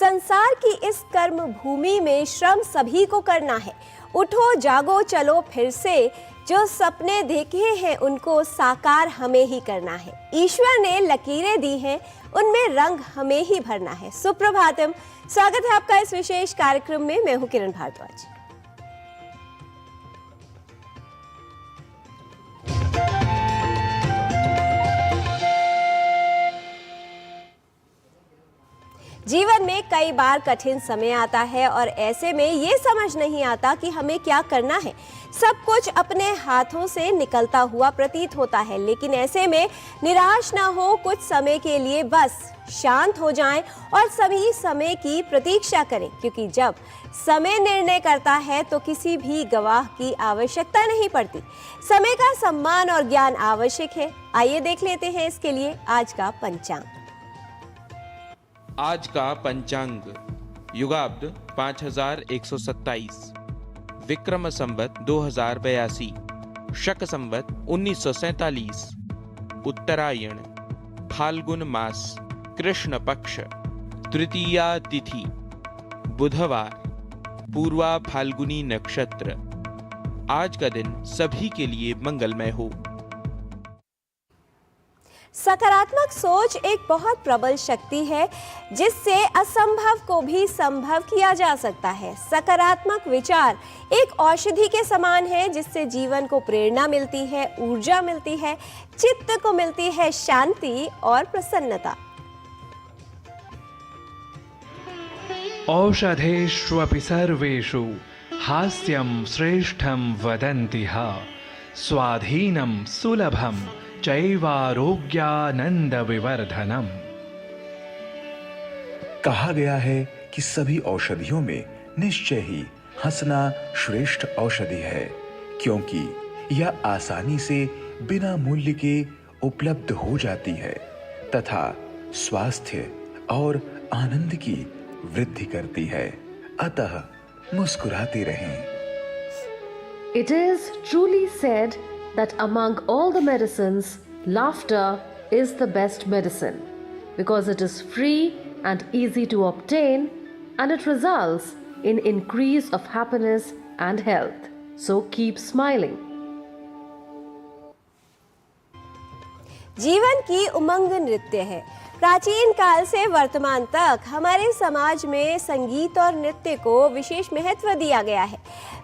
संसार की इस कर्म भूमि में श्रम सभी को करना है। उठो जागो चलो फिर से, जो सपने देखे हैं उनको साकार हमें ही करना है। ईश्वर ने लकीरें दी हैं, उनमें रंग हमें ही भरना है। सुप्रभातम, स्वागत है आपका इस विशेष कार्यक्रम में। मैं हूं किरण भारद्वाज। जीवन में कई बार कठिन समय आता है और ऐसे में ये समझ नहीं आता कि हमें क्या करना है। सब कुछ अपने हाथों से निकलता हुआ प्रतीत होता है, लेकिन ऐसे में निराश ना हो, कुछ समय के लिए बस शांत हो जाएं और सभी समय की प्रतीक्षा करें, क्योंकि जब समय निर्णय करता है तो किसी भी गवाह की आवश्यकता नहीं पड़ती। समय का सम्मान और ज्ञान आवश्यक है। आइए देख लेते हैं इसके लिए आज का पंचांग। आज का पंचांग युगाब्द 5127, विक्रम संवत 2082, शक संवत 1947, उत्तरायण, फाल्गुन मास, कृष्ण पक्ष, तृतीया तिथि, बुधवार, पूर्वा फाल्गुनी नक्षत्र। आज का दिन सभी के लिए मंगलमय हो। सकारात्मक सोच एक बहुत प्रबल शक्ति है, जिससे असंभव को भी संभव किया जा सकता है। सकारात्मक विचार एक औषधि के समान है, जिससे जीवन को प्रेरणा मिलती है, ऊर्जा मिलती है, चित्त को मिलती है शांति और प्रसन्नता। औषधेष्वपि सर्वेषु हास्यं श्रेष्ठं वदन्ति ह, स्वाधीनं सुलभं चैवारोग्यानंद विवर्धनम। कहा गया है कि सभी औषधियों में निश्चय ही हंसना श्रेष्ठ औषधि है, क्योंकि यह आसानी से बिना मूल्य के उपलब्ध हो जाती है तथा स्वास्थ्य और आनंद की वृद्धि करती है। अतः मुस्कुराते रहें। It is truly said that among all the medicines, laughter is the best medicine, because it is free and easy to obtain, and it results in increase of happiness and health. So keep smiling. जीवन की उमंग नृत्य है। प्राचीन काल से वर्तमान तक हमारे समाज में संगीत और नृत्य को विशेष महत्व दिया गया है।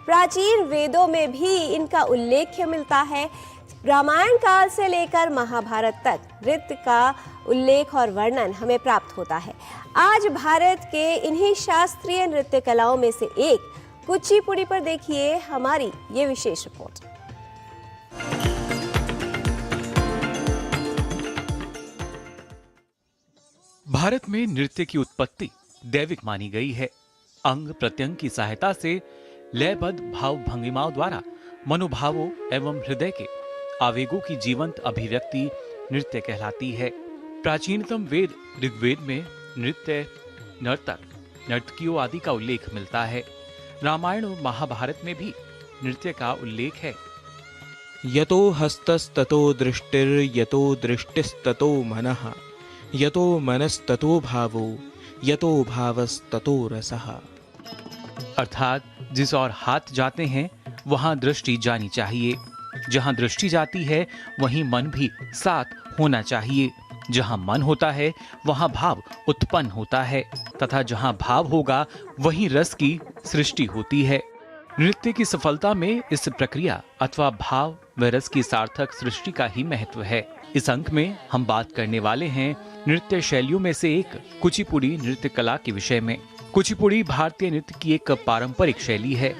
प्राचीन वेदों में भी इनका उल्लेख मिलता है। रामायण काल से लेकर महाभारत तक नृत्य का उल्लेख और वर्णन हमें प्राप्त होता है। आज भारत के इन्हीं शास्त्रीय नृत्य कलाओं में से एक कुचिपुड़ी पर देखिए हमारी ये विशेष रिपोर्ट। भारत में नृत्य की उत्पत्ति दैविक मानी गई है। अंग प्रत्यंग की सहायता से लयबद्ध भाव भंगिमाओं द्वारा मनोभावों एवं हृदय के आवेगों की जीवंत अभिव्यक्ति नृत्य कहलाती है। प्राचीनतम वेद ऋग्वेद में नृत्य, नर्तक, नर्तकियों आदि का उल्लेख मिलता है। रामायण और महाभारत में भी नृत्य का उल्लेख है। यतो हस्तस्ततो दृष्टिर, यतो दृष्टिस्ततो मनः, यतो मनस्ततो भावो, यतो भावस्ततो रसः। अर्थात जिस और हाथ जाते हैं वहां दृष्टि जानी चाहिए। जहां दृष्टि जाती है वहीं मन भी साथ होना चाहिए। जहां मन होता है वहां भाव उत्पन्न होता है तथा जहां भाव होगा वहीं रस की सृष्टि होती है। नृत्य की सफलता में इस प्रक्रिया अथवा भाव व रस की सार्थक सृष्टि का ही महत्व है। इस अंक में हम बात करने वाले हैं नृत्य शैलियों में से एक कुचिपुड़ी नृत्य कला के विषय में। कुचिपुड़ी भारतीय नृत्य की एक पारंपरिक शैली है।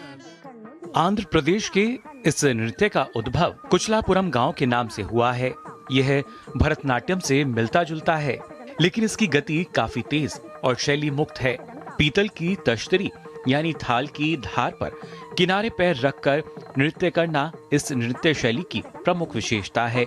आंध्र प्रदेश के इस नृत्य का उद्भव कुचलापुरम गांव के नाम से हुआ है। यह भरतनाट्यम से मिलता जुलता है, लेकिन इसकी गति काफी तेज और शैली मुक्त है। पीतल की तश्तरी यानी थाल की धार पर किनारे पैर रखकर नृत्य करना इस नृत्य शैली की प्रमुख विशेषता है।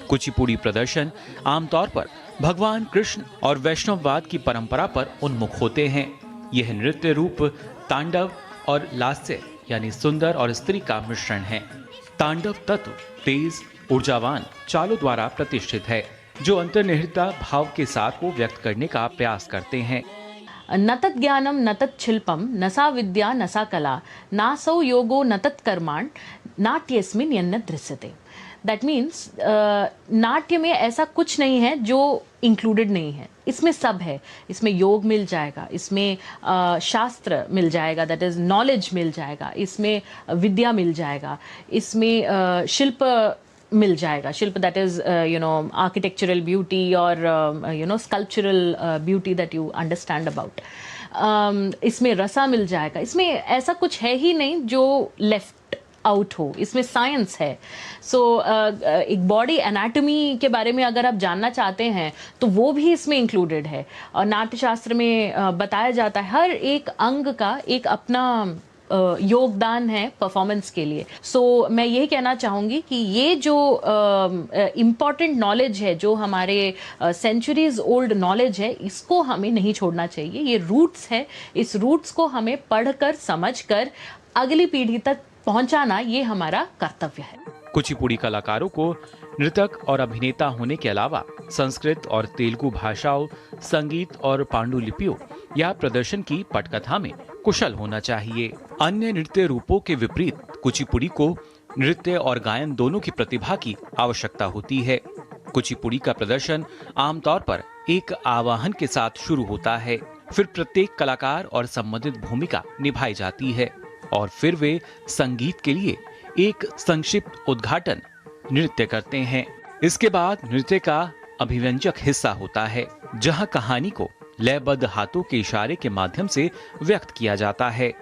कुचिपुड़ी प्रदर्शन आमतौर पर भगवान कृष्ण और वैष्णववाद की परंपरा पर उन्मुख होते हैं। यह नृत्य रूप तांडव और लास्य यानी सुंदर और स्त्री का मिश्रण है। तांडव तत्व तेज ऊर्जावान चालों द्वारा प्रतिष्ठित है, जो अंतर्निहित भाव के साथ को व्यक्त करने का प्रयास करते हैं। न तत् ज्ञानम न तत् शिल्पम न सा विद्या न सा कला नासौ योगो न तत् कर्माण नाट्यस्मिन् यन्न दृश्यते। दैट मीन्स नाट्य में ऐसा कुछ नहीं है जो इंक्लूडेड नहीं है, इसमें सब है। इसमें योग मिल जाएगा, इसमें शास्त्र मिल जाएगा, दैट इज नॉलेज मिल जाएगा, इसमें विद्या मिल जाएगा, इसमें शिल्प मिल जाएगा। शिल्प दैट इज आर्किटेक्चरल ब्यूटी और sculptural beauty that you understand about. इसमें रसा मिल जाएगा। इसमें ऐसा कुछ है ही नहीं जो लेफ्ट आउट हो, इसमें साइंस है। सो एक बॉडी एनाटॉमी के बारे में अगर आप जानना चाहते हैं तो वो भी इसमें इंक्लूडेड है। और नाट्यशास्त्र में बताया जाता है हर एक अंग का एक अपना योगदान है परफॉर्मेंस के लिए। सो मैं यही कहना चाहूँगी कि ये जो इम्पॉर्टेंट नॉलेज है, जो हमारे सेंचुरीज ओल्ड नॉलेज है, इसको हमें नहीं छोड़ना चाहिए। ये रूट्स है, इस रूट्स को हमें पढ़कर समझकर अगली पीढ़ी तक पहुंचाना ये हमारा कर्तव्य है। कुचिपुड़ी कलाकारों को नृतक और अभिनेता होने के अलावा संस्कृत और तेलुगु भाषाओं, संगीत और पांडुलिपियों या प्रदर्शन की पटकथा में कुशल होना चाहिए। अन्य नृत्य रूपों के विपरीत कुचिपुड़ी को नृत्य और गायन दोनों की प्रतिभा की आवश्यकता होती है। कुचिपुड़ी का प्रदर्शन आमतौर पर एक आवाहन के साथ शुरू होता है, फिर प्रत्येक कलाकार और संबंधित भूमिका निभाई जाती है और फिर वे संगीत के लिए एक संक्षिप्त उद्घाटन नृत्य करते हैं। इसके बाद नृत्य का अभिव्यंजक हिस्सा होता है, जहां कहानी को लयबद्ध हाथों के इशारे के माध्यम से व्यक्त किया जाता है।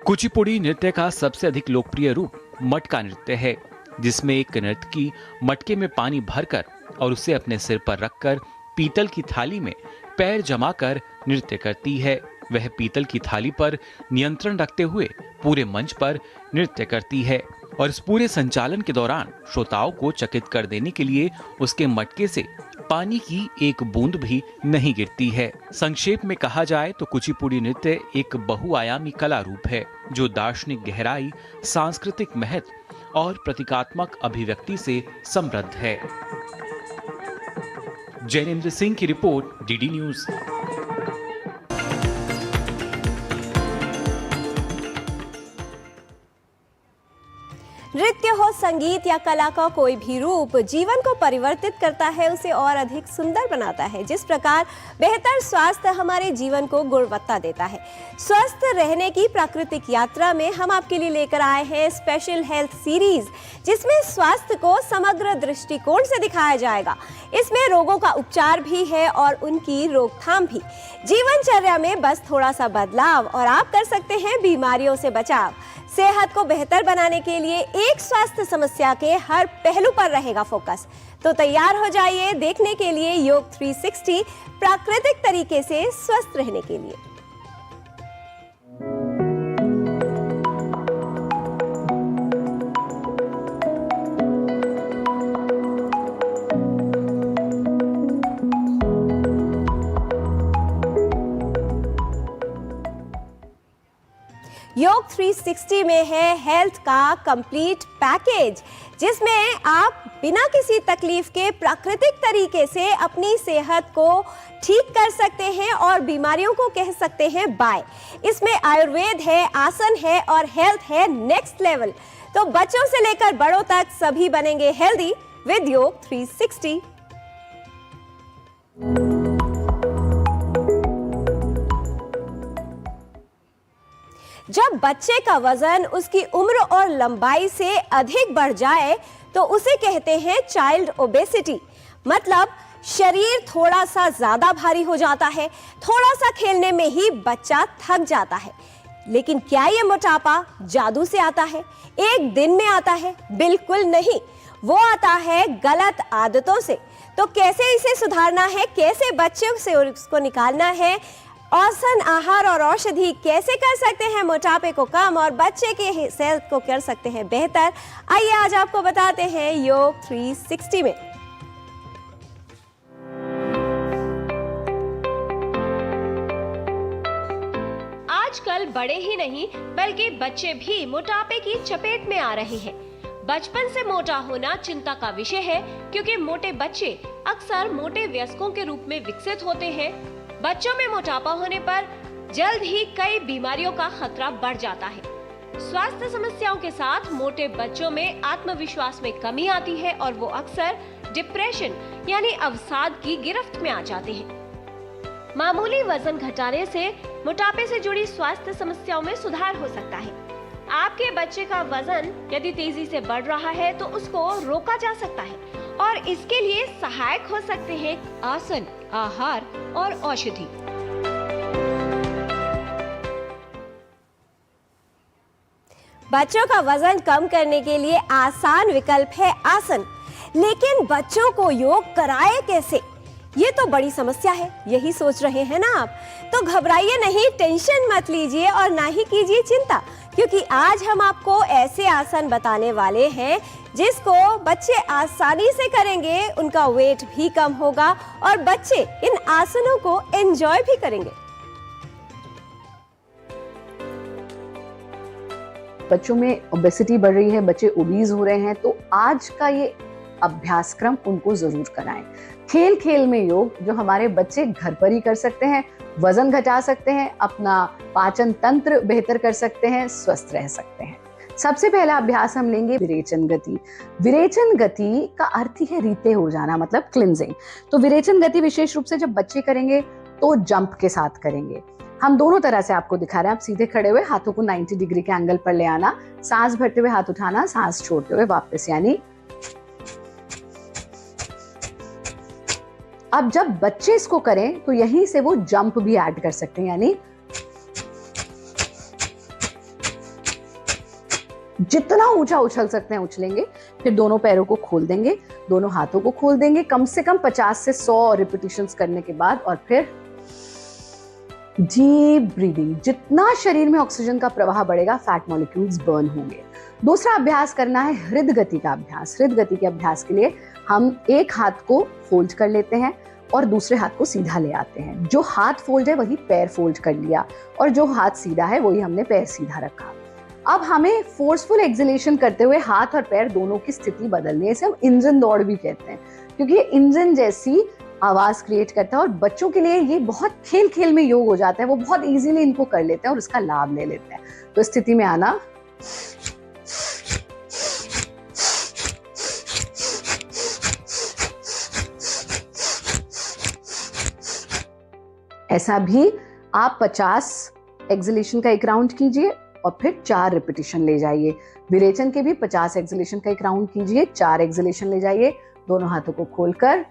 कुचिपुड़ी नृत्य का सबसे अधिक लोकप्रिय रूप मटका नृत्य है, जिसमें एक नर्तकी मटके में पानी भरकर और उसे अपने सिर पर रखकर पीतल की थाली में पैर जमाकर नृत्य करती है। वह पीतल की थाली पर नियंत्रण रखते हुए पूरे मंच पर नृत्य करती है और इस पूरे संचालन के दौरान श्रोताओं को चकित कर देने के लिए उसके मटके से पानी की एक बूंद भी नहीं गिरती है। संक्षेप में कहा जाए तो कुचिपुड़ी नृत्य एक बहुआयामी कला रूप है, जो दार्शनिक गहराई, सांस्कृतिक महत्व और प्रतीकात्मक अभिव्यक्ति से समृद्ध है। जैनेन्द्र सिंह की रिपोर्ट, डीडी न्यूज। नृत्य हो, संगीत या कला का कोई भी रूप जीवन को परिवर्तित करता है, उसे और अधिक सुंदर बनाता है। जिस प्रकार बेहतर स्वास्थ्य हमारे जीवन को गुणवत्ता देता है। स्वस्थ रहने की प्राकृतिक यात्रा में हम आपके लिए लेकर आए हैं स्पेशल हेल्थ सीरीज, जिसमें स्वास्थ्य को समग्र दृष्टिकोण से दिखाया जाएगा। इसमें रोगों का उपचार भी है और उनकी रोकथाम भी। जीवनचर्या में बस थोड़ा सा बदलाव और आप कर सकते हैं बीमारियों से बचाव। सेहत को बेहतर बनाने के लिए एक स्वास्थ्य समस्या के हर पहलू पर रहेगा फोकस। तो तैयार हो जाइए देखने के लिए योग 360, प्राकृतिक तरीके से स्वस्थ रहने के लिए। योग 360 में है हेल्थ का कंप्लीट पैकेज, जिसमें आप बिना किसी तकलीफ के प्राकृतिक तरीके से अपनी सेहत को ठीक कर सकते हैं और बीमारियों को कह सकते हैं बाय। इसमें आयुर्वेद है, आसन है और हेल्थ है नेक्स्ट लेवल। तो बच्चों से लेकर बड़ों तक सभी बनेंगे हेल्दी विद योग 360। जब बच्चे का वजन उसकी उम्र और लंबाई से अधिक बढ़ जाए तो उसे कहते हैं चाइल्ड ओबेसिटी। मतलब शरीर थोड़ा सा ज्यादा भारी हो जाता है, थोड़ा सा खेलने में ही बच्चा थक जाता है। लेकिन क्या ये मोटापा जादू से आता है, एक दिन में आता है? बिल्कुल नहीं, वो आता है गलत आदतों से। तो कैसे इसे सुधारना है, कैसे बच्चों से उसको निकालना है, औसन आहार और औषधि कैसे कर सकते हैं मोटापे को कम और बच्चे के सेहत को कर सकते हैं बेहतर, आइए आज आपको बताते हैं योग 360 में। आजकल बड़े ही नहीं बल्कि बच्चे भी मोटापे की चपेट में आ रहे हैं। बचपन से मोटा होना चिंता का विषय है, क्योंकि मोटे बच्चे अक्सर मोटे वयस्कों के रूप में विकसित होते हैं। बच्चों में मोटापा होने पर जल्द ही कई बीमारियों का खतरा बढ़ जाता है। स्वास्थ्य समस्याओं के साथ मोटे बच्चों में आत्मविश्वास में कमी आती है और वो अक्सर डिप्रेशन यानी अवसाद की गिरफ्त में आ जाते हैं। मामूली वजन घटाने से मोटापे से जुड़ी स्वास्थ्य समस्याओं में सुधार हो सकता है। आपके बच्चे का वजन यदि तेजी से बढ़ रहा है तो उसको रोका जा सकता है और इसके लिए सहायक हो सकते हैं आसन, आहार और औषधि। बच्चों का वजन कम करने के लिए आसान विकल्प है आसन, लेकिन बच्चों को योग कराए कैसे, ये तो बड़ी समस्या है। यही सोच रहे हैं ना आप? तो घबराइए नहीं, टेंशन मत लीजिए और ना ही कीजिए चिंता, क्योंकि आज हम आपको ऐसे आसन बताने वाले हैं जिसको बच्चे आसानी से करेंगे, उनका वेट भी कम होगा और बच्चे इन आसनों को एंजॉय भी करेंगे। बच्चों में ओबेसिटी बढ़ रही है, बच्चे ओबीज हो रहे हैं, तो आज का ये अभ्यासक्रम उनको जरूर कराएं। खेल खेल में योग, जो हमारे बच्चे घर पर ही कर सकते हैं, वजन घटा सकते हैं, अपना पाचन तंत्र बेहतर कर सकते हैं, स्वस्थ रह सकते हैं। सबसे पहला अभ्यास हम लेंगे विरेचन गति। विरेचन गति का अर्थ ही है रीते हो जाना, मतलब क्लिंजिंग। तो विरेचन गति विशेष रूप से जब बच्चे करेंगे तो जंप के साथ करेंगे। हम दोनों तरह से आपको दिखा रहे हैं। आप सीधे खड़े हुए हाथों को 90 डिग्री के एंगल पर ले आना, सांस भरते हुए हाथ उठाना, सांस छोड़ते हुए वापस, यानी अब जब बच्चे इसको करें तो यहीं से वो जंप भी ऐड कर सकते हैं, यानी जितना ऊंचा उछल सकते हैं उछलेंगे। फिर दोनों पैरों को खोल देंगे, दोनों हाथों को खोल देंगे, कम से कम 50 से 100 रिपीटिशंस करने के बाद, और फिर डीप ब्रीदिंग। जितना शरीर में ऑक्सीजन का प्रवाह बढ़ेगा, फैट मॉलिक्यूल्स बर्न होंगे। दूसरा अभ्यास करना है हृद गति का अभ्यास। हृद गति के अभ्यास के लिए हम एक हाथ को फोल्ड कर लेते हैं और दूसरे हाथ को सीधा ले आते हैं। जो हाथ फोल्ड है वही पैर फोल्ड कर लिया, और जो हाथ सीधा है वही हमने पैर सीधा रखा। अब हमें फोर्सफुल एक्सलेशन करते हुए हाथ और पैर दोनों की स्थिति बदलनी है। इसे हम इंजन दौड़ भी कहते हैं, क्योंकि ये इंजन जैसी आवाज क्रिएट करता है। और बच्चों के लिए ये बहुत खेल खेल में योग हो जाता है, वो बहुत इजीली इनको कर लेते हैं और इसका लाभ ले लेते हैं। तो स्थिति में आना, ऐसा भी आप 50 एक्सलेशन का एक राउंड कीजिए और फिर 4 रिपीटिशन ले जाइए। विरेचन के भी 50 एक्सलेशन का एक राउंड कीजिए, 4 एक्सलेशन ले जाइए। दोनों हाथों को खोलकर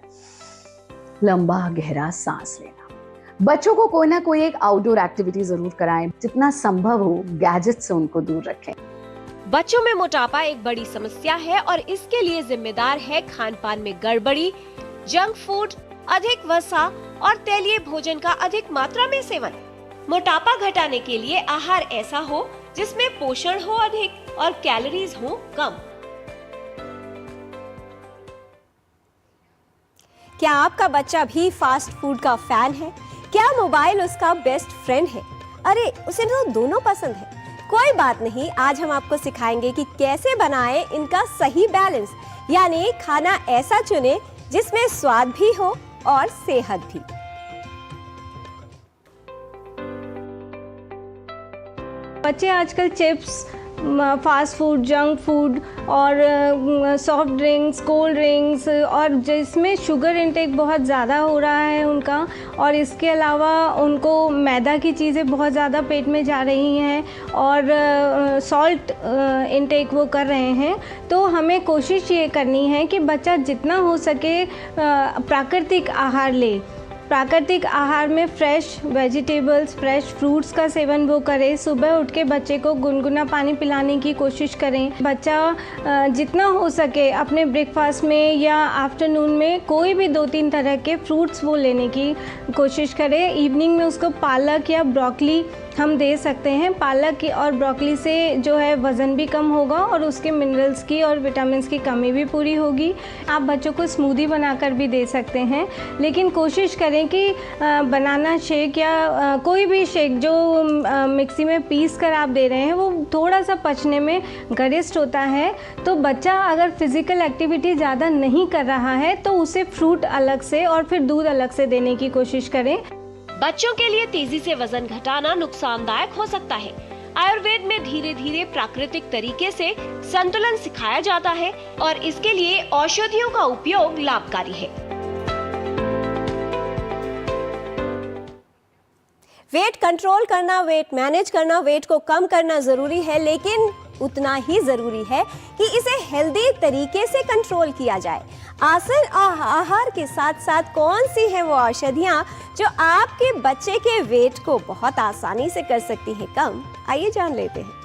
लंबा गहरा सांस लेना। बच्चों को कोई ना कोई एक आउटडोर एक्टिविटी जरूर कराएं, जितना संभव हो गैजेट से उनको दूर रखें। बच्चों में मोटापा एक बड़ी समस्या है और इसके लिए जिम्मेदार है खान-पान में गड़बड़ी, जंक फूड, अधिक वसा और तैलीय भोजन का अधिक मात्रा में सेवन। मोटापा घटाने के लिए आहार ऐसा हो जिसमें पोषण हो अधिक और कैलोरीज हो कम। क्या आपका बच्चा भी फास्ट फूड का फैन है? क्या मोबाइल उसका बेस्ट फ्रेंड है? अरे उसे तो दोनों पसंद है। कोई बात नहीं, आज हम आपको सिखाएंगे कि कैसे बनाएं इनका सही बैलेंस, यानी खाना ऐसा चुने जिसमें स्वाद भी हो और सेहत भी। बच्चे आजकल chips, fast food, junk food और सॉफ्ट ड्रिंक्स, कोल्ड ड्रिंक्स और जिसमें शुगर इंटेक बहुत ज़्यादा हो रहा है उनका, और इसके अलावा उनको मैदा की चीज़ें बहुत ज़्यादा पेट में जा रही हैं और सॉल्ट इंटेक वो कर रहे हैं। तो हमें कोशिश ये करनी है कि बच्चा जितना हो सके प्राकृतिक आहार ले। प्राकृतिक आहार में फ्रेश वेजिटेबल्स, फ्रेश फ्रूट्स का सेवन वो करें। सुबह उठ के बच्चे को गुनगुना पानी पिलाने की कोशिश करें। बच्चा जितना हो सके अपने ब्रेकफास्ट में या आफ्टरनून में कोई भी 2-3 तरह के फ्रूट्स वो लेने की कोशिश करें। इवनिंग में उसको पालक या ब्रोकली हम दे सकते हैं। पालक और ब्रोकली से जो है वज़न भी कम होगा और उसके मिनरल्स की और विटामिन्स की कमी भी पूरी होगी। आप बच्चों को स्मूदी बनाकर भी दे सकते हैं, लेकिन कोशिश करें कि बनाना शेक या कोई भी शेक जो मिक्सी में पीस कर आप दे रहे हैं वो थोड़ा सा पचने में गरिष्ठ होता है। तो बच्चा अगर फिज़िकल एक्टिविटी ज़्यादा नहीं कर रहा है तो उसे फ्रूट अलग से और फिर दूध अलग से देने की कोशिश करें। बच्चों के लिए तेजी से वजन घटाना नुकसानदायक हो सकता है। आयुर्वेद में धीरे धीरे प्राकृतिक तरीके से संतुलन सिखाया जाता है और इसके लिए औषधियों का उपयोग लाभकारी है। वेट कंट्रोल करना, वेट मैनेज करना, वेट को कम करना जरूरी है, लेकिन उतना ही जरूरी है कि इसे हेल्दी तरीके से कंट्रोल किया जाए। आसन और आहार के साथ साथ कौन सी हैं वो औषधियाँ जो आपके बच्चे के वेट को बहुत आसानी से कर सकती हैं कम, आइए जान लेते हैं।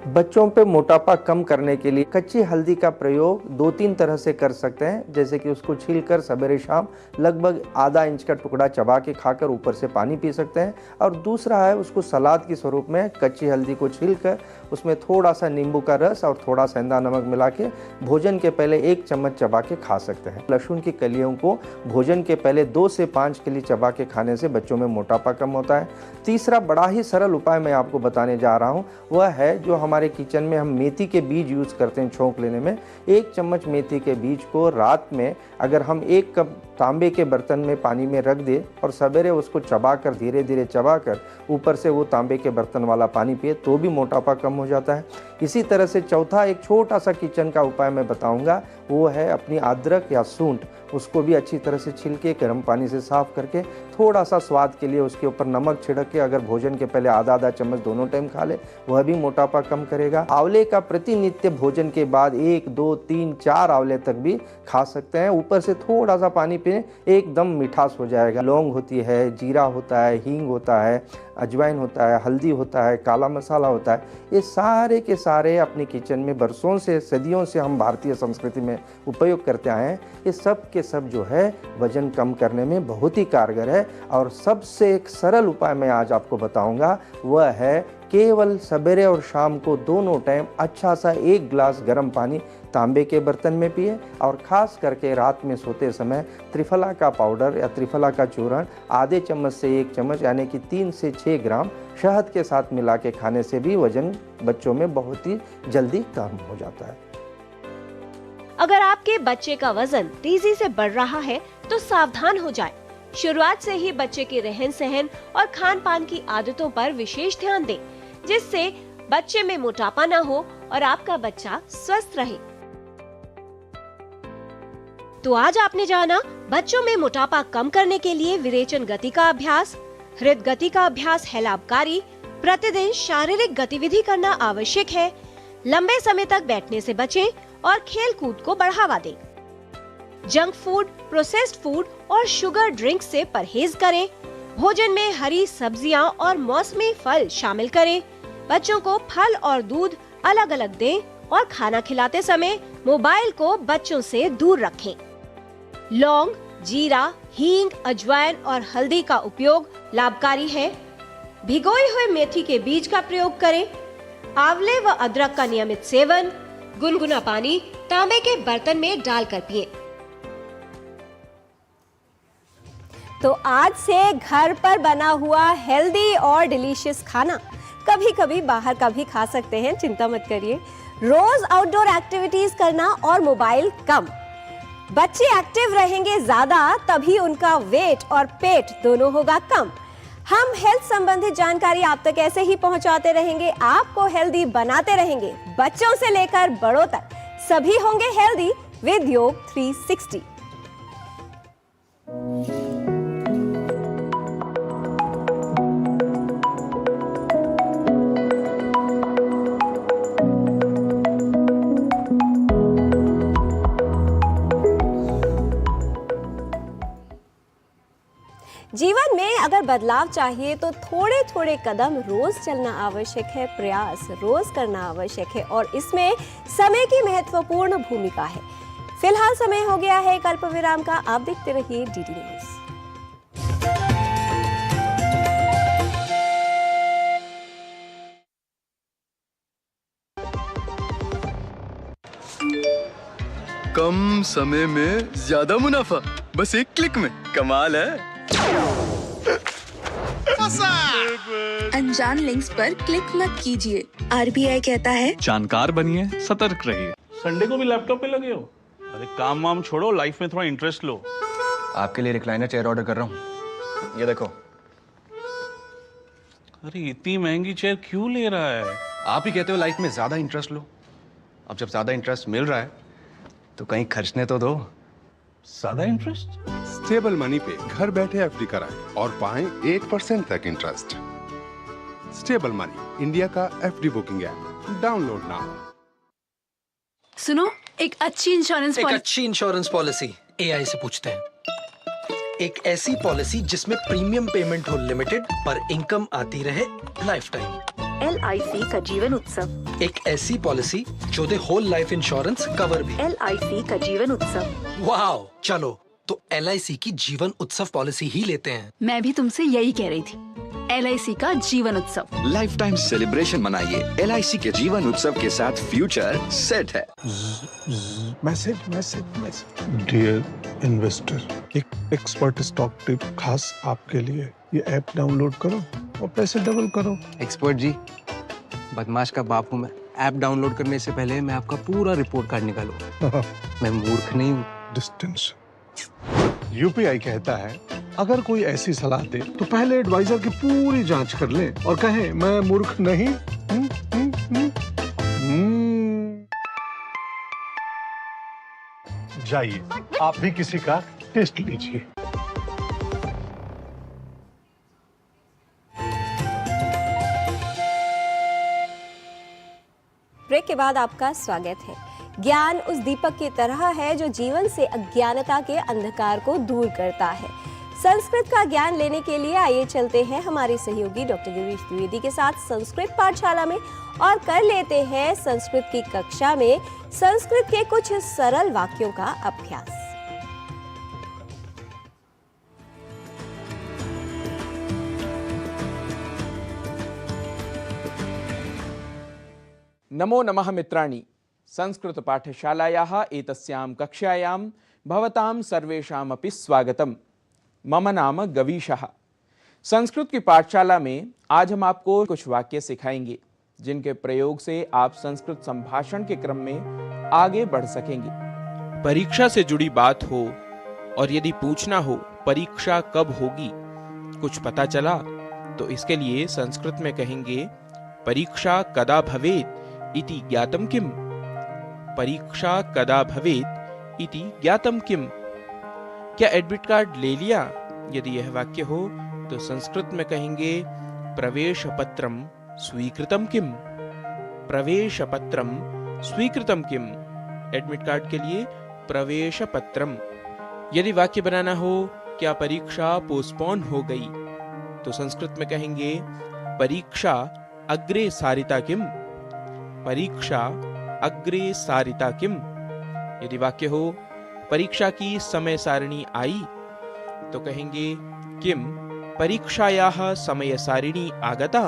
बच्चों पे मोटापा कम करने के लिए कच्ची हल्दी का प्रयोग 2-3 तरह से कर सकते हैं, जैसे कि उसको छीलकर सवेरे शाम लगभग आधा इंच का टुकड़ा चबा के खाकर ऊपर से पानी पी सकते हैं। और दूसरा है उसको सलाद के स्वरूप में कच्ची हल्दी को छीलकर उसमें थोड़ा सा नींबू का रस और थोड़ा सेंधा नमक मिला के भोजन के पहले 1 चम्मच चबा के खा सकते हैं। लहसुन की कलियों को भोजन के पहले 2 से 5 कली चबा के खाने से बच्चों में मोटापा कम होता है। तीसरा बड़ा ही सरल उपाय मैं आपको बताने जा रहा हूँ, वह है जो हमारे किचन में हम मेथी के बीज यूज़ करते हैं छोंक लेने में। 1 चम्मच मेथी के बीज को रात में अगर हम 1 कप तांबे के बर्तन में पानी में रख दे और सवेरे उसको चबाकर धीरे धीरे चबाकर ऊपर से वो तांबे के बर्तन वाला पानी पिए तो भी मोटापा कम हो जाता है। इसी तरह से चौथा एक छोटा सा किचन का उपाय मैं बताऊंगा, वो है अपनी अदरक या सूंठ, उसको भी अच्छी तरह से छिल के गर्म पानी से साफ़ करके थोड़ा सा स्वाद के लिए उसके ऊपर नमक छिड़क के अगर भोजन के पहले आधा चम्मच दोनों टाइम खा ले, वह भी मोटापा कम करेगा। आंवले का प्रतिनित्य भोजन के बाद 1, 2, 3, 4 आंवले तक भी खा सकते हैं। ऊपर से थोड़ा सा पानी पिए, एकदम मिठास हो जाएगा। लौंग होती है, जीरा होता है, हींग होता है, अजवाइन होता है, हल्दी होता है, काला मसाला होता है, ये सारे के सारे अपने किचन में बरसों से सदियों से हम भारतीय संस्कृति में उपयोग करते आए हैं। ये सब के सब जो है वजन कम करने में बहुत ही कारगर है। और सबसे एक सरल उपाय मैं आज आपको बताऊंगा, वह है केवल सवेरे और शाम को दोनों टाइम अच्छा सा 1 गिलास गर्म पानी तांबे के बर्तन में पिए और ख़ास करके रात में सोते समय त्रिफला का पाउडर या त्रिफला का चूर्ण आधे चम्मच से 1 चम्मच यानी कि 3 से 6 ग्राम शहद के साथ मिला के खाने से भी वजन बच्चों में बहुत ही जल्दी कम हो जाता है। अगर आपके बच्चे का वजन तेजी से बढ़ रहा है तो सावधान हो जाएं। शुरुआत से ही बच्चे के रहन सहन और खान पान की आदतों पर विशेष ध्यान दें, जिससे बच्चे में मोटापा न हो और आपका बच्चा स्वस्थ रहे। तो आज आपने जाना बच्चों में मोटापा कम करने के लिए विरेचन गति का अभ्यास, हृदय गति का अभ्यास है लाभकारी, प्रतिदिन शारीरिक गतिविधि करना आवश्यक है, लंबे समय तक बैठने से बचें और खेल कूद को बढ़ावा दें। जंक फूड, प्रोसेस्ड फूड और शुगर ड्रिंक से परहेज करें। भोजन में हरी सब्जियां और मौसमी फल शामिल करें। बच्चों को फल और दूध अलग अलग दें और खाना खिलाते समय मोबाइल को बच्चों से दूर रखें। लौंग, जीरा, हींग, अजवाइन और हल्दी का उपयोग लाभकारी है। भिगोए हुए मेथी के बीज का प्रयोग करें। आंवले व अदरक का नियमित सेवन। गुनगुना पानी तांबे के बर्तन में डालकर पिएं। तो आज से घर पर बना हुआ हेल्दी और डिलीशियस खाना कभी कभी बाहर का भी खा सकते हैं, चिंता मत करिए। रोज आउटडोर एक्टिविटीज करना और मोबाइल कम। बच्चे एक्टिव रहेंगे ज्यादा, तभी उनका वेट और पेट दोनों होगा कम। हम हेल्थ संबंधित जानकारी आप तक ऐसे ही पहुंचाते रहेंगे, आपको हेल्दी बनाते रहेंगे। बच्चों से लेकर बड़ों तक सभी होंगे हेल्दी विद योग 360। जीवन में अगर बदलाव चाहिए तो थोड़े थोड़े कदम रोज चलना आवश्यक है, प्रयास रोज करना आवश्यक है और इसमें समय की महत्वपूर्ण भूमिका है। फिलहाल समय हो गया है एक अल्प विराम का। आप देखते रहिए डीडी न्यूज़। कम समय में ज्यादा मुनाफा, बस एक क्लिक में। कमाल है। अनजान लिंक्स पर क्लिक मत कीजिए। RBI कहता है जानकार बनिए, सतर्क रहिए। संडे को भी लैपटॉप पे लगे हो? अरे काम वाम छोड़ो, लाइफ में थोड़ा इंटरेस्ट लो। आपके लिए रिक्लाइनर चेयर ऑर्डर कर रहा हूँ, ये देखो। अरे इतनी महंगी चेयर क्यों ले रहा है? आप ही कहते हो लाइफ में ज्यादा इंटरेस्ट लो। अब जब ज्यादा इंटरेस्ट मिल रहा है तो कहीं खर्चने तो दो। ज्यादा इंटरेस्ट? स्टेबल मनी पे घर बैठे एफडी कराएं और पाएं 8% तक इंटरेस्ट। स्टेबल मनी, इंडिया का FD booking app, download now. सुनो, एक अच्छी इंश्योरेंस पॉलिसी AI से पूछते हैं। एक ऐसी पॉलिसी जिसमें प्रीमियम पेमेंट हो लिमिटेड पर इनकम आती रहे लाइफ टाइम। LIC का जीवन उत्सव। एक ऐसी पॉलिसी जो दे होल लाइफ इंश्योरेंस कवर भी। LIC का जीवन उत्सव। वाओ, चलो तो LIC की जीवन उत्सव पॉलिसी ही लेते हैं। मैं भी तुमसे यही कह रही थी। LIC का जीवन उत्सव। लाइफ टाइम सेलिब्रेशन मनाइए LIC के जीवन उत्सव के साथ। फ्यूचर सेट है। मैसेज डियर इन्वेस्टर, एक एक्सपर्ट स्टॉक टिप खास आपके लिए। ये ऐप डाउनलोड करो और पैसे डबल करो। एक्सपर्ट जी, बदमाश का बाप हूँ मैं। ऐप डाउनलोड करने से पहले मैं आपका पूरा रिपोर्ट कार्ड निकालूं। मैं मूर्ख नहीं हूँ। डिस्टेंस। UPI कहता है अगर कोई ऐसी सलाह दे तो पहले एडवाइजर की पूरी जांच कर ले और कहे मैं मूर्ख नहीं। जाइए, आप भी किसी का टेस्ट लीजिए। ब्रेक के बाद आपका स्वागत है। ज्ञान उस दीपक की तरह है जो जीवन से अज्ञानता के अंधकार को दूर करता है। संस्कृत का ज्ञान लेने के लिए आइए चलते हैं हमारे सहयोगी डॉक्टर गिरीश द्विवेदी के साथ संस्कृत पाठशाला में और कर लेते हैं संस्कृत की कक्षा में संस्कृत के कुछ सरल वाक्यों का अभ्यास। नमो नमः मित्राणि। संस्कृत पाठशालायाः एतस्यां कक्षायां भवतां सर्वेषामपि स्वागतम्। मम नाम गवीशः। संस्कृत की पाठशाला में आज हम आपको कुछ वाक्य सिखाएंगे जिनके प्रयोग से आप संस्कृत संभाषण के क्रम में आगे बढ़ सकेंगे। परीक्षा से जुड़ी बात हो और यदि पूछना हो परीक्षा कब होगी, कुछ पता चला, तो इसके लिए संस्कृत में कहेंगे परीक्षा कदा भवेत् इति ज्ञातम किम। परीक्षा कदा भवेत् इति ज्ञातम किम। क्या एडमिट कार्ड ले लिया? यदि यह वाक्य हो तो संस्कृत में कहेंगे प्रवेश पत्रम स्वीकृतम किम। प्रवेश पत्रम स्वीकृतम किम। एडमिट कार्ड के लिए प्रवेश पत्रम। यदि वाक्य बनाना हो क्या परीक्षा पोस्टपोन हो गई, तो संस्कृत में कहेंगे परीक्षा अग्रे सारिता किम। परीक्षा अग्रे सारिता किम। यदि वाक्य हो परीक्षा की समय सारणी आई, तो कहेंगे किम परीक्षायाः समय सारिणी आगता।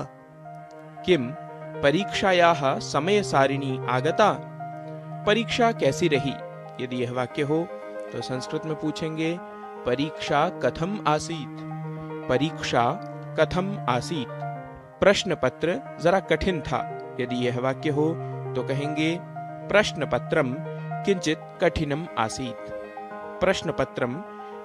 किम परीक्षायाः समय सारिणी आगता। परीक्षा कैसी रही? यदि यह वाक्य हो तो संस्कृत में पूछेंगे परीक्षा कथम आसीत्। परीक्षा कथम आसीत्। प्रश्न पत्र जरा कठिन था। यदि यह वाक्य हो तो कहेंगे प्रश्न पत्रम किंचित कठिनम आसीत्। प्रश्न पत्रम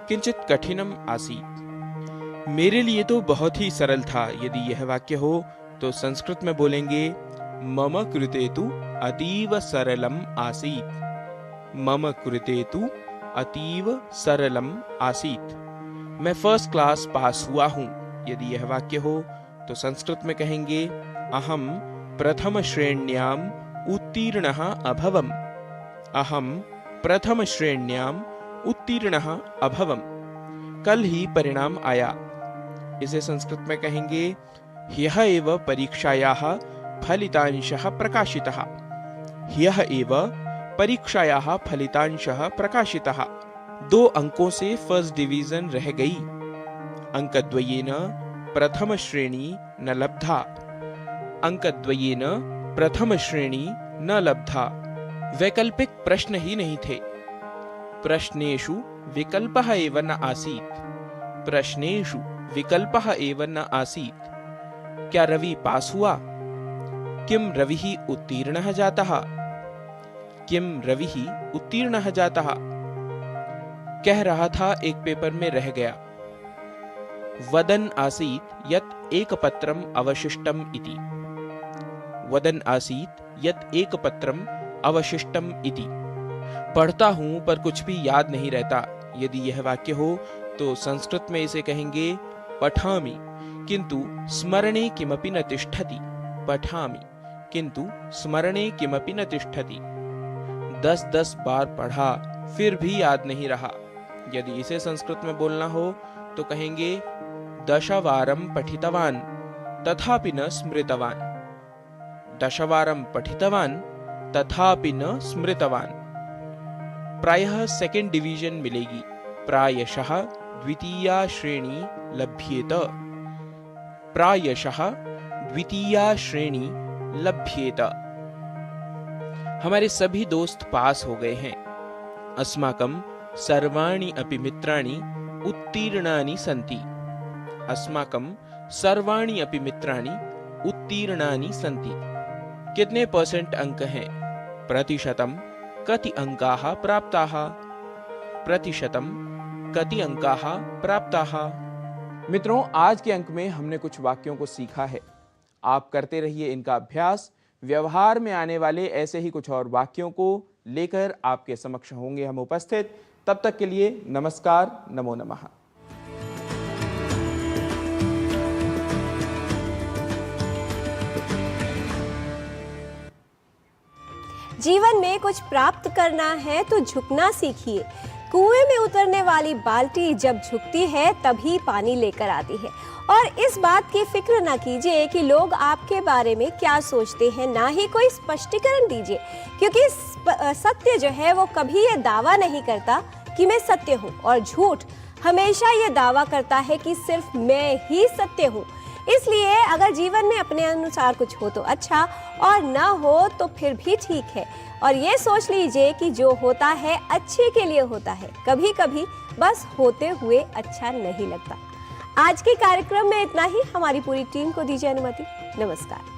किंचित कठिनम आसीत्। मेरे लिए तो बहुत ही सरल था। यदि यह वाक्य हो तो संस्कृत में बोलेंगे मम कृते तु अतीव सरलम आसीत्। मम कृते तु अतीव सरलम आसीत्। मैं फर्स्ट क्लास पास हुआ हूँ। यदि यह वाक्य हो तो संस्कृत में कहेंगे अहम प्रथम श्रेण्याम उत्तीर्णः अभवम्। अहम प्रथम श्रेण्याम उत्तीर्णः अभवम्। कल ही परिणाम आया। इसे संस्कृत में कहेंगे ह्यः एव परीक्षायाः फलितांशः प्रकाशितः। ह्यः एव परीक्षायाः फलितांशः प्रकाशितः। 2 अंकों से फर्स्ट डिवीजन रह गई। अंकद्वयेन प्रथम श्रेणी न लब्धा। अंकद्वयेन प्रथम श्रेणी न लब्धा। वैकल्पिक प्रश्न ही नहीं थे। प्रश्नेषु विकल्पः एव न आसीत्। प्रश्नेषु विकल्पः एव न आसीत्। क्या रवि पास हुआ? किम रविः उत्तीर्णः जातः? किम रविः उत्तीर्णः जातः? कह रहा था एक पेपर में रह गया। वदन् आसीत् यत् एकपत्रम् अवशिष्टम् इति। वदन् आसीत् यत् एकपत्रम् अवशिष्टम् इति। पढ़ता हूं पर कुछ भी याद नहीं रहता। यदि यह वाक्य हो तो संस्कृत में इसे कहेंगे पठामि किंतु स्मरणे किमपि न तिष्ठति। पठामि किंतु स्मरणे किमपि न तिष्ठति। 10-10 बार पढ़ा फिर भी याद नहीं रहा। यदि इसे संस्कृत में बोलना हो तो कहेंगे दशवारं पठितवान तथापि न स्मृतवान। दशवारं पठितवान तथापि न स्मृतवान। प्रायः सेकंड डिवीजन मिलेगी। प्रायशः द्वितीया श्रेणी लभ्येत। प्रायशः द्वितीया श्रेणी लभ्येत। हमारे सभी दोस्त पास हो गए हैं। अस्माकं सर्वाणि अपि मित्राणि उत्तीर्णानि सन्ति। अस्माकं सर्वाणि अपि मित्राणि उत्तीर्णानि सन्ति। कितने परसेंट अंक हैं? प्रतिशतम कति अंकाः प्राप्ताः? प्रतिशतम कति अंकाः प्राप्ताः? मित्रों, आज के अंक में हमने कुछ वाक्यों को सीखा है। आप करते रहिए इनका अभ्यास। व्यवहार में आने वाले ऐसे ही कुछ और वाक्यों को लेकर आपके समक्ष होंगे हम उपस्थित। तब तक के लिए नमस्कार, नमो नमः। जीवन में कुछ प्राप्त करना है तो झुकना सीखिए। कुएं में उतरने वाली बाल्टी जब झुकती है तभी पानी लेकर आती है। और इस बात की फिक्र ना कीजिए कि लोग आपके बारे में क्या सोचते हैं, ना ही कोई स्पष्टीकरण दीजिए, क्योंकि सत्य जो है वो कभी ये दावा नहीं करता कि मैं सत्य हूँ, और झूठ हमेशा ये दावा करता है कि सिर्फ मैं ही सत्य हूँ। इसलिए अगर जीवन में अपने अनुसार कुछ हो तो अच्छा, और ना हो तो फिर भी ठीक है। और ये सोच लीजिए कि जो होता है अच्छे के लिए होता है, कभी कभी बस होते हुए अच्छा नहीं लगता। आज के कार्यक्रम में इतना ही। हमारी पूरी टीम को दीजिए अनुमति। नमस्कार।